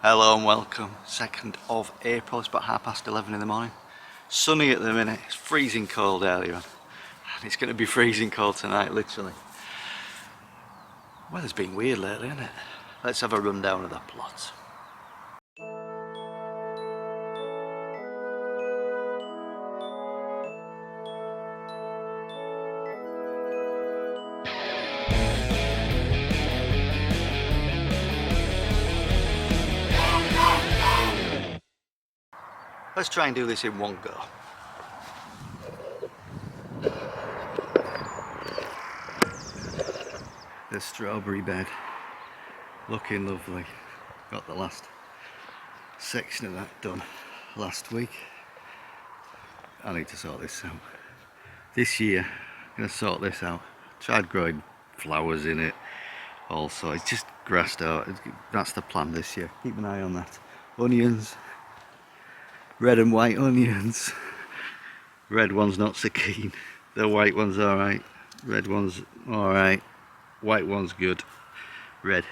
Hello and welcome. 2nd of April, it's about 11:30 in the morning. Sunny at the minute, it's freezing cold earlier on. And it's going to be freezing cold tonight, literally. Weather's been weird lately, isn't it? Let's have a rundown of the plot. Let's try and do this in one go. The strawberry bed, looking lovely. Got the last section of that done last week. I need to sort this out. This year, I'm going to sort this out. Tried growing flowers in it also. It's just grassed out. That's the plan this year. Keep an eye on that. Onions. Red and white onions. Red one's not so keen. The white one's alright. Red one's alright. White one's good. Red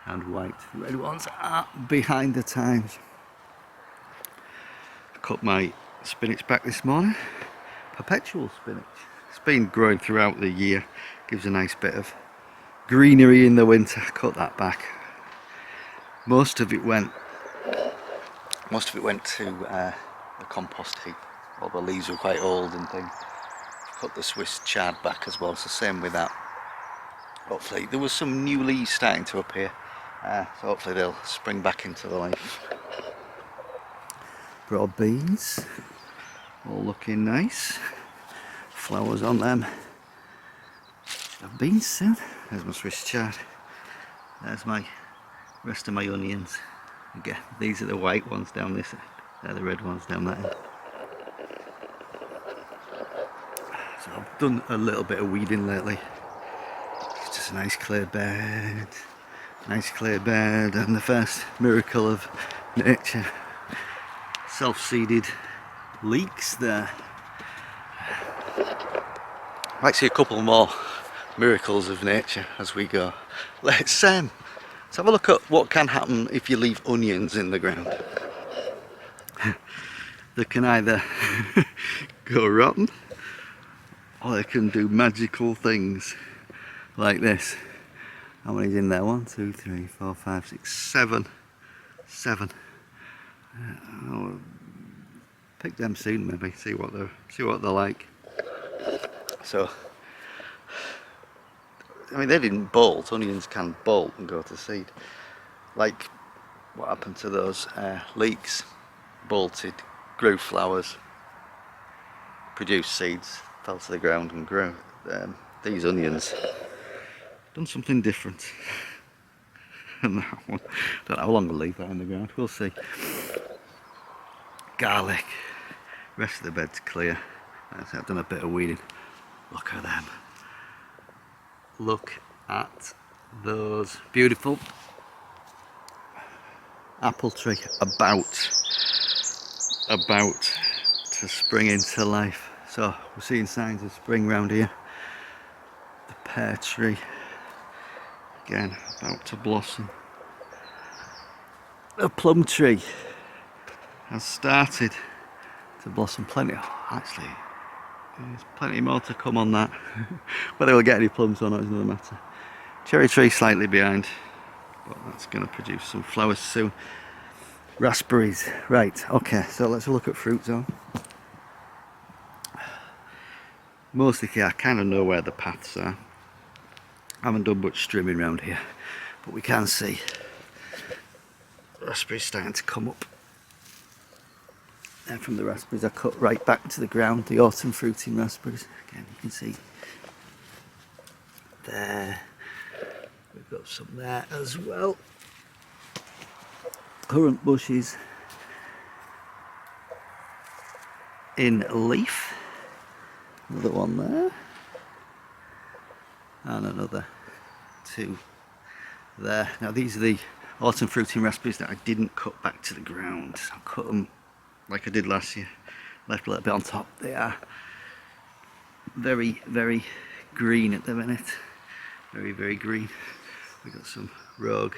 and white. Red ones are behind the times. I cut my spinach back this morning. Perpetual spinach. It's been growing throughout the year. Gives a nice bit of greenery in the winter. Cut that back. Most of it went to the compost heap. All the leaves were quite old and things. Cut the Swiss chard back as well. It's the same with that. Hopefully there was some new leaves starting to appear. So hopefully they'll spring back into the life. Broad beans. All looking nice. Flowers on them. Should have beans soon. There's my Swiss chard. There's my rest of my onions. Again, these are the white ones down this end. They're the red ones down that end. So I've done a little bit of weeding lately. It's just a nice clear bed. Nice clear bed, and the first miracle of nature. Self-seeded leeks there. Might see a couple more miracles of nature as we go. Let's have a look at what can happen if you leave onions in the ground. They can either go rotten, or they can do magical things like this. How many's in there? 1, 2, 3, 4, 5, 6, 7. 7. I'll pick them soon, maybe. See what they're like. So, I mean, they didn't bolt. Onions can bolt and go to seed. Like what happened to those leeks. Bolted, grew flowers, produced seeds, fell to the ground and grew. These onions done something different. And that one, don't know how long we'll leave that in the ground. We'll see. Garlic. Rest of the bed's clear. I've done a bit of weeding. Look at them. Look at those beautiful apple tree about to spring into life. So we're seeing signs of spring round here. The pear tree again about to blossom. The plum tree has started to blossom. Plenty. Actually, there's plenty more to come on that. Whether we'll get any plums or not is another matter. Cherry tree slightly behind, but that's going to produce some flowers soon. Raspberries. Right, okay, so let's look at fruit zone. Mostly I kind of know where the paths are. I haven't done much trimming around here, but we can see raspberries starting to come up. And from the raspberries I cut right back to the ground, the autumn fruiting raspberries. Again, you can see there. We've got some there as well. Currant bushes in leaf. Another one there. And another 2 there. Now these are the autumn fruiting raspberries that I didn't cut back to the ground. So I cut them like I did last year. Left a little bit on top. They are very, very green at the minute. Very, very green. We've got some rogue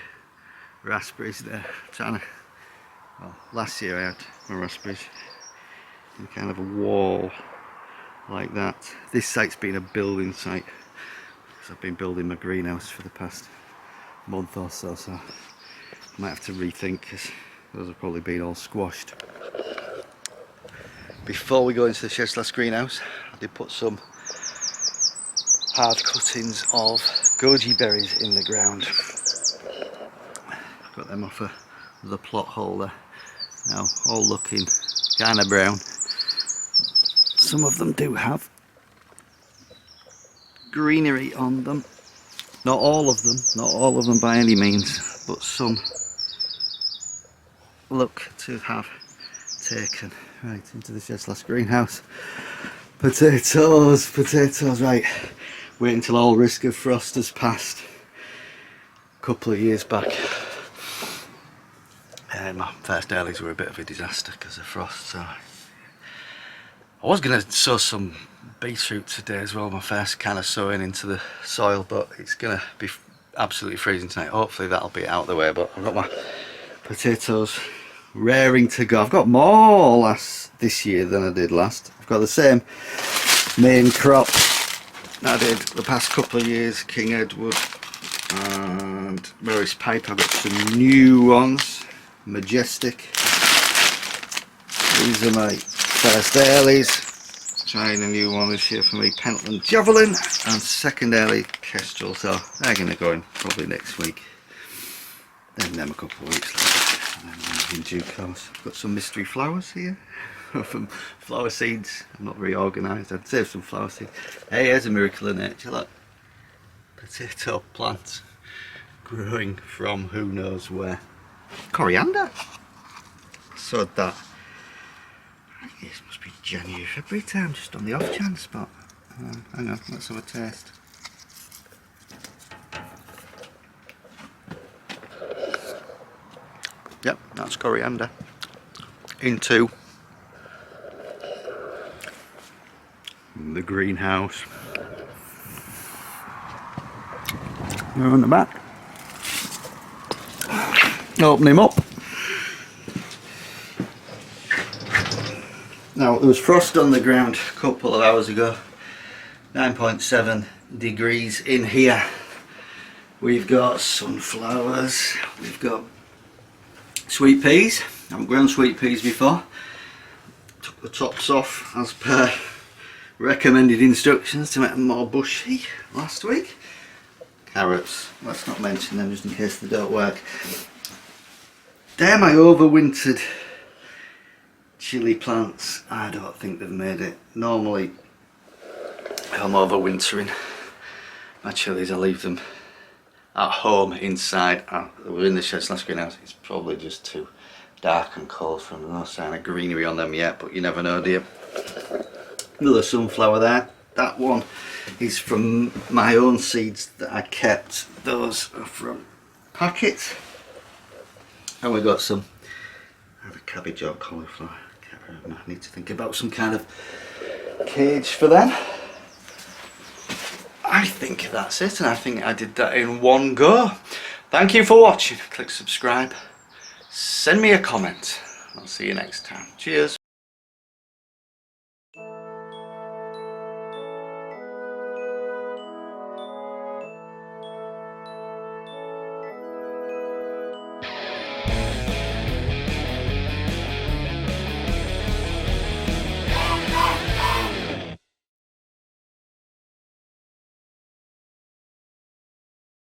raspberries there. Well, last year I had my raspberries in kind of a wall like that. This site's been a building site because I've been building my greenhouse for the past month or so, so I might have to rethink because those have probably been all squashed. Before we go into the Shed's greenhouse, I did put some hard cuttings of Goji Berries in the ground. Got them off the plot holder. Now all looking kind of brown. Some of them do have greenery on them. Not all of them by any means, but some look to have taken right into the Shed's greenhouse. Potatoes, right. Wait until all risk of frost has passed. A couple of years back, my first earlies were a bit of a disaster because of frost, so I was going to sow some beetroot today as well, my first kind of sowing into the soil, but it's going to be absolutely freezing tonight. Hopefully that'll be out of the way, but I've got my potatoes raring to go. I've got more this year than I did last. I've got the same main crop I did the past couple of years, King Edward and Morris Pipe. I've got some new ones, Majestic. These are my first earlies. Trying a new one this year for me, Pentland Javelin, and second early Kestrel, so they're going to go in probably next week. Then them a couple of weeks later, and then in due course. I've got some mystery flowers here from flower seeds. I'm not very organised. I'd save some flower seeds. Hey, here's a miracle of nature. Look, potato plants growing from who knows where. Coriander. Sowed that. This must be January, February time, just on the off chance. But hang on, let's have a taste. Yep, that's coriander. Into the greenhouse. They're on the back. Open him up. Now there was frost on the ground a couple of hours ago. 9.7 degrees in here. We've got sunflowers. We've got sweet peas. I haven't grown sweet peas before. Took the tops off as per recommended instructions to make them more bushy last week. Carrots, let's not mention them just in case they don't work. They're my overwintered chilli plants. I don't think they've made it. Normally I'm overwintering my chilies. I leave them at home inside. We're in the Shed's greenhouse. It's probably just too dark and cold for them. No sign of greenery on them yet, but you never know, do you? Another sunflower there. That one is from my own seeds that I kept. Those are from packets. And we got some either cabbage or cauliflower. I need to think about some kind of cage for them. I think that's it, and I think I did that in one go. Thank you for watching. Click subscribe. Send me a comment. I'll see you next time. Cheers.